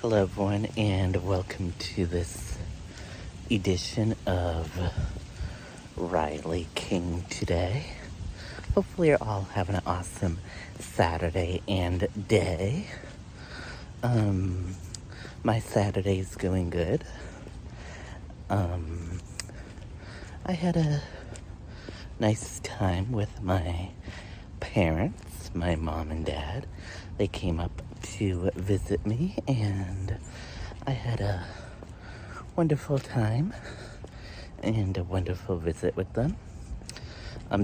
Hello, everyone, and welcome to this edition of Riley King today. Hopefully, you're all having an awesome Saturday and day. My Saturday's going good. I had a nice time with my parents, my mom and dad. They came up to visit me, and I had a wonderful time and a wonderful visit with them.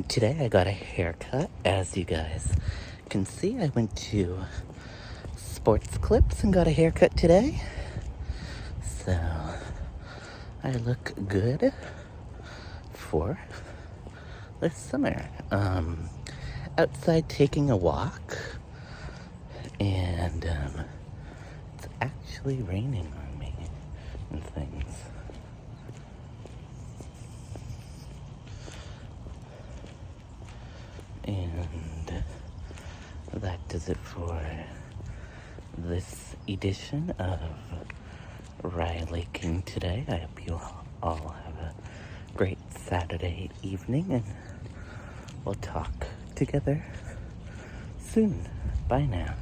Today I got a haircut. As you guys can see, I went to Sports Clips and got a haircut today. So I look good for the summer. Outside taking a walk, and it's actually raining on me and things. And that does it for this edition of Riley King today. I hope you all have a great Saturday evening, and we'll talk together soon. Bye now.